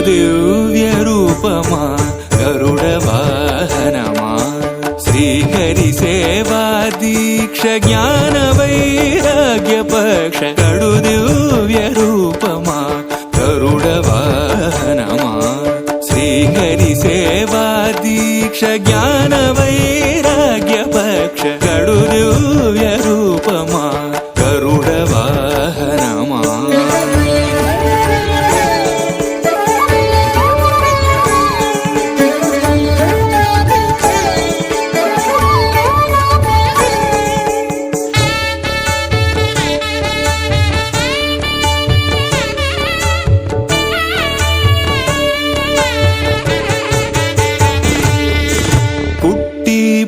దివ్య రూపమా గరుడ వాహనమా శ్రీహరి సేవా దీక్ష జ్ఞాన వైరాగ్య పక్ష కడు దివ్య రూపమా గరుడ వాహనమా శ్రీహరి సేవా దీక్ష జ్ఞాన వైరాగ్య పక్ష కడు దివ్య రూపమా గరుడ వాహనమా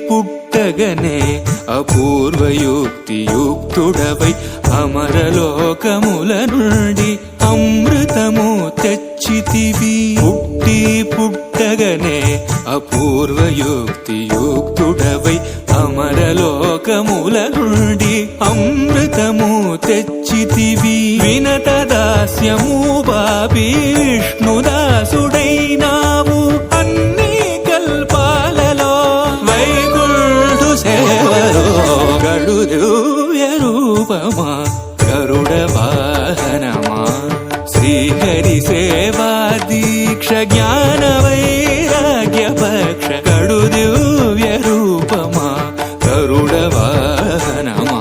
పుట్టగనే అపూర్వయుక్తియుక్తుడవై అమరలోకముల నుండి అమృతము తెచ్చితివి. పుట్టగనే అపూర్వయుక్తియుక్తుడవై అమరలోకముల నుండి అమృతము తెచ్చితివి. వినత దాస్యము బాబి విష్ణుదాసుడైనావు అన్ని కల్పాలలో వైకుంఠు సేవలో గడు దివ్య రూపమా గరుడ వాహనమా శ్రీహరి సేవా దీక్ష జ్ఞాన వైరాగ్య పక్ష గడు దివ్య రూపమా గరుడ వాహనమా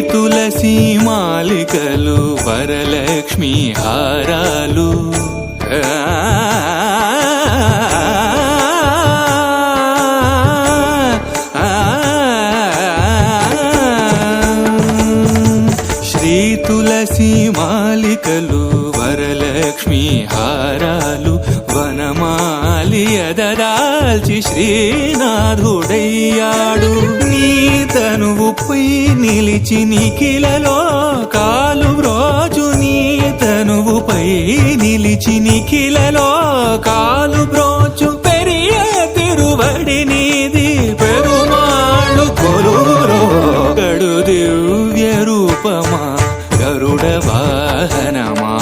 తులసి మాలికలు వరలక్ష్మి హారాలు శ్రీ తులసి మాలికలు వరలక్ష్మి హారాలు వనమాలి ఎదదాల్చి శ్రీనాథుడయ్యాడు. నీ తనువుపై నిలిచి నిఖిలలో కాలు బ్రోచు నీ తనువుపై నిలిచి నిఖిలలో కాలు బ్రోచు పెరియ తిరువడి నీది పెరుమాళ్ళు కొలువులో గడు దివ్య రూపమా గరుడ వాహనమా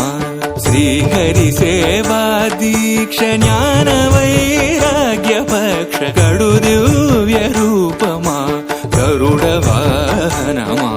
శ్రీహరి సేవా దీక్ష జ్ఞాన వైరాగ్య పక్ష గడు దివ్య రూపమా గరుడ వాహనమా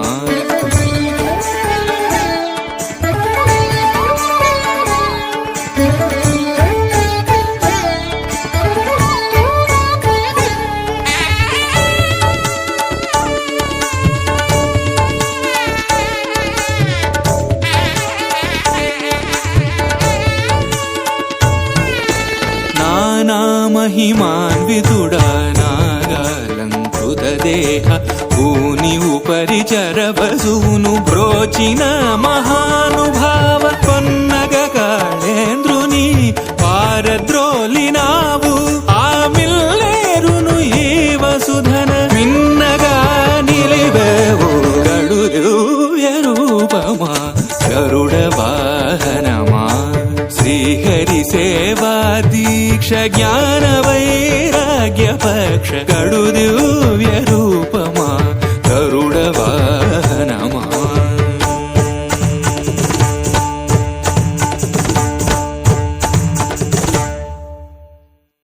మహిమాన్వితుడా నాగాలంకృత దేహ భూని ఉపరి చరవసూను బ్రోచిన మహానుభావ కొన్నగ కాళేంద్రుని పారద్రోలినావు ఆ మిల్లేరును ఈ వసుధన మిన్నగా నిలివేవు గడు దివ్య రూపమా గరుడ వాహనమా శ్రీహరి సేవా దీక్ష జ్ఞాన వైరాగ్య పక్ష గడు దివ్య రూపమా